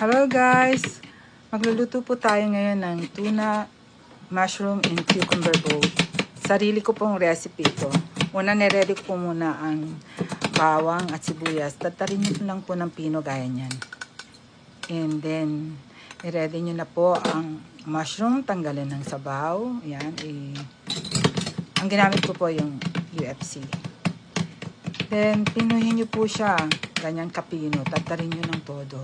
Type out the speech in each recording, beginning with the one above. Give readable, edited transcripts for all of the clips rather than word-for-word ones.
Hello guys! Magluluto po tayo ngayon ng tuna, mushroom, and cucumber bowl. Sarili ko pong recipe ito. Una, nire-ready ko po muna ang bawang at sibuyas. Tatarin nyo lang po ng pino gaya niyan. And then, i-ready nyo na po ang mushroom. Tanggalin ng sabaw. Yan. Ang ginamit ko po yung UFC. Then, pinuhin nyo po siya. Ganyan kapino. Tatarin nyo ng todo.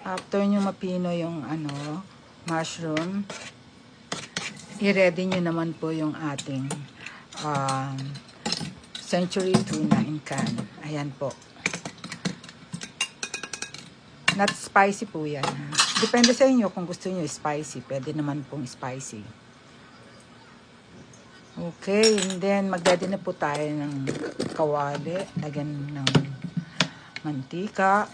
After nyo mapino yung mushroom, i-ready nyo naman po yung ating century tuna in can. Ayan po. Not spicy po yan. Depende sa inyo kung gusto nyo spicy. Pwede naman pong spicy. Okay, and then mag-ready na po tayo ng kawali. Lagyan ng mantika.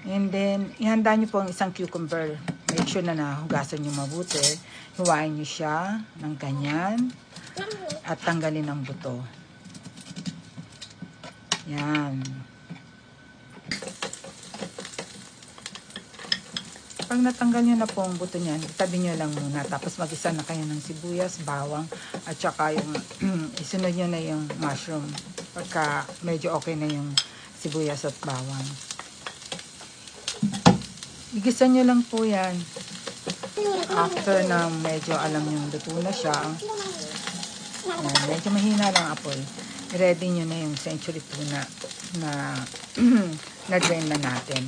And then, ihanda nyo po ang isang cucumber. Make sure na nahugasan nyo mabuti. Hiwain nyo siya ng ganyan. At tanggalin ang buto. Yan. Pag natanggal nyo na po ang buto niyan, itabi nyo lang muna. Tapos mag-isa na kayo ng sibuyas, bawang, at saka yung isunod nyo na yung mushroom. Pagka medyo okay na yung sibuyas at bawang. Igisan nyo lang po yan. After na medyo alam nyo luto na siya. Yan, medyo mahina lang apoy. Ready nyo na yung century tuna na na-drain na natin.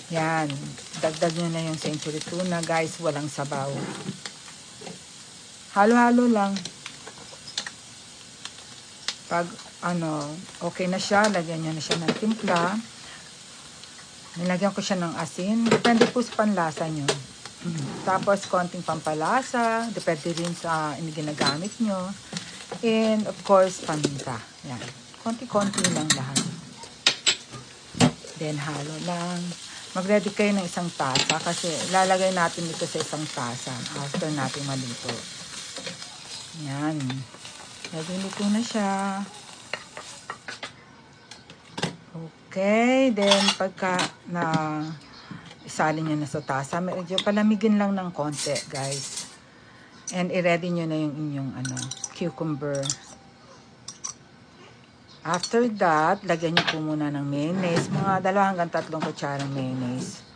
Yan. Dagdag nyo na yung century tuna. Guys, walang sabaw. Halo-halo lang. Pag okay na siya, lagyan nyo na siya ng timpla. Nilagyan ko siya ng asin. Depende po sa panlasa nyo. Tapos, konting pampalasa. Depende rin sa ginagamit nyo. And, of course, paminta. Yan. Konti-konti lang lahat. Then, halo lang. Mag-ready kayo ng isang tasa kasi lalagay natin ito sa isang tasa after natin maluto. Yan. Luto na siya. Okay, then pagka na isalin nyo na sa tasa, medyo palamigin lang ng konti, guys. And i-ready nyo na yung inyong cucumber. After that, lagyan nyo po muna ng mayonnaise, mga 2 hanggang 3 kutsarang mayonnaise.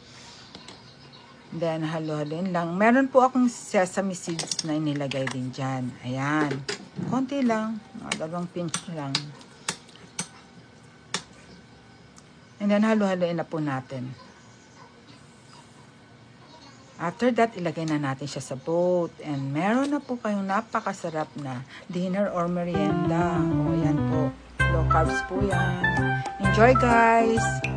Then halo-haloin lang. Meron po akong sesame seeds na inilagay din dyan. Ayan. Konti lang, mga 2 pinch lang. And then, halo-haloin na po natin. After that, ilagay na natin siya sa bowl. And meron na po kayong napakasarap na dinner or merienda. O, yan po. Low carbs po yan. Enjoy, guys!